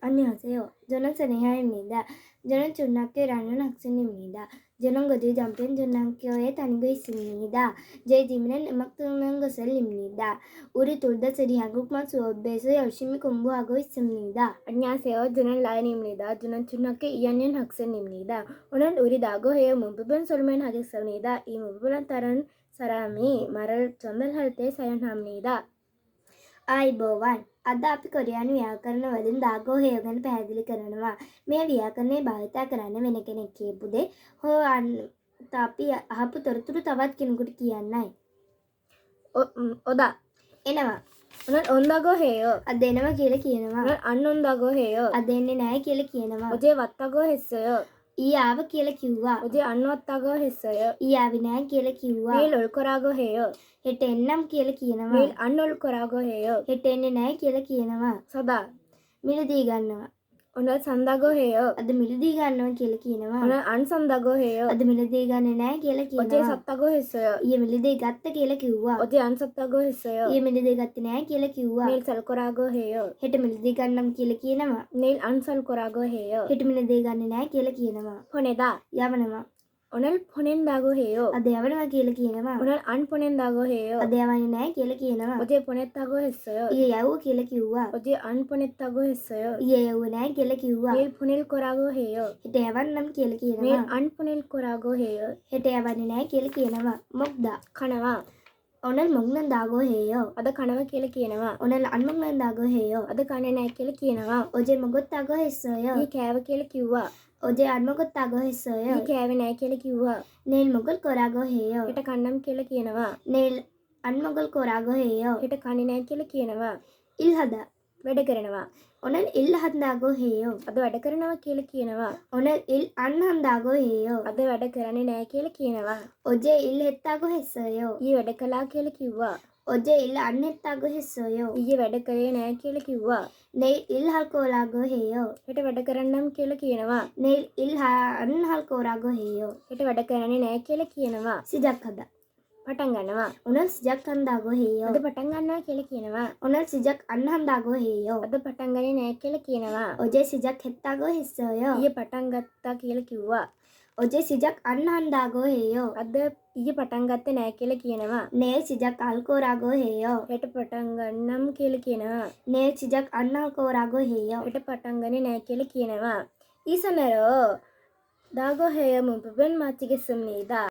안녕하세요. 저는 선혜아입니다. 저는 중학교 1학년 학생입니다. 저는 거제 잠편 중학교에 다니고 있습니다. 제 질문은 음악 듣는 것을입니다. 우리 둘 다 쓰리 한국말 수업에서 열심히 공부하고 있습니다. 안녕하세요. 저는 라인입니다. 저는 중학교 2학년 학생입니다. 오늘 우리 다고해의 문법은 설명하겠습니다. 이 문법은 다른 사람이 말을 전달할 때 사용합니다. ආයිබෝවන් අද අපි කොරියානු ව්‍යාකරණ වලින් දාගෝ හේය ගැන පැහැදිලි කරනවා. මේ ව්‍යාකරණය භාවිතා කරන්න වෙන කෙනෙක් කියපු දේ හෝ අපි අහපු තොරතුරු තවත් කෙනෙකුට කියන්නයි. 오다. එනවා. 오늘 온다고 해요. අද එනවා කියලා කියනවා. 오늘 안 온다고 해요. අද එන්නේ නැහැ කියලා කියනවා. 어제 왔다고 했어요. ඊ ආව කියලා කිව්වා. 어제 안 왔다고 했어요. ඊ ආවේ නැහැ කියලා කිව්වා. 내일 올 거라고 해요. හෙට එන්නම් කියලා කියනවා. 내일 안 올 거라고 해요. හෙට එන්නේ නැහැ කියලා කියනවා. 사다. මිලදී ගන්නවා. 오늘 산다고 해요. අද මිලදී ගන්නවා කියලා කියනවා. 오늘 안 산다고 해요. අද මිලදී ගන්නේ නැහැ කියලා 어제 කියනවා. 샀다고 했어요. ඊයේ මිලදී ගත්ත කියලා කිව්වා. 어제 안 샀다고 했어요. ඊයේ මිලදී ගත්තේ නැහැ කියලා කිව්වා. 내일 살 거라고 해요. හෙට මිලදී ගන්නම් කියලා කියනවා. 내일 안 살 거라고 해요. හෙට මිලදී ගන්නේ නැහැ කියලා කියනවා. 보내다. යවනවා. 오늘 보낸다고 해요. අද යවනවා කියලා කියනවා. 오늘 안 보낸다고 해요. අද යවන්නේ නැහැ කියලා කියනවා. 어제 보냈다고 했어요. ඊයේ යවුව කියලා කිව්වා. 어제 안 보냈다고 했어요. ඊයේ යවුව නැහැ කියලා කිව්වා. 내일 보낼 거라고 해요. හෙට යවන්නම් කියලා 내일 කියනවා. 안 보낼 거라고 해요. හෙට යවන්නේ නැහැ කියලා කියනවා. මොක්දා. කනවා. 오늘 먹는다고 해요. අද කනවා කියලා කියනවා. 오늘 안 먹는다고 해요. අද කන්නේ නැහැ කියලා කියනවා. 어제 먹었다고 했어요. ඊ කෑව කියලා කිව්වා. 어제 안 먹었다고 했어요. ඊ කෑවේ නැහැ කියලා කිව්වා. 내일 먹을 거라고 해요. හෙට කන්නම් කියලා කියනවා. 내일 안 먹을 거라고 해요. හෙට කන්නේ නැහැ කියලා කියනවා. 일하다. වැඩ කරනවා. 오늘 일 한다고 해요. අද වැඩ කරනවා කියලා කියනවා. 오늘 일 안 한다고 해요. අද වැඩ කරන්නේ නැහැ කියලා කියනවා. 어제 일 했다고 했어요. ඊ වැඩ කළා කියලා කිව්වා. 어제 일 안 했다고 했어요. ඊයේ වැඩ කරේ නැහැ කියලා කිව්වා. 내일 일 할 거라고 해요. හෙට වැඩ කරන්නම් කියලා කියනවා. 내일 일 안 할 거라고 해요. හෙට වැඩ කරන්නේ නැහැ කියලා කියනවා. 시작하다. පටන් ගන්නවා. 오늘 시작한다고 해요. අද පටන් ගන්නවා කියලා කියනවා. 오늘 시작 안 한다고 해요. අද පටන් ගන්නේ නැහැ කියලා කියනවා. 어제 시작했다고 했어요. ඊයේ පටන් ගත්තා කියලා කිව්වා. 어제 시작 안 한다고 해요. අද ඊයේ පටන් ගත්තේ නැහැ කියලා කියනවා. 내일 시작할 거라고 해요. හෙට පටන් ගන්නම් කියලා කියනවා. 내일 시작 안 할 거라고 해요. හෙට පටන් ගන්නේ නැහැ කියලා කියනවා. 이 선으로 다고해의 문법은 마치겠습니다.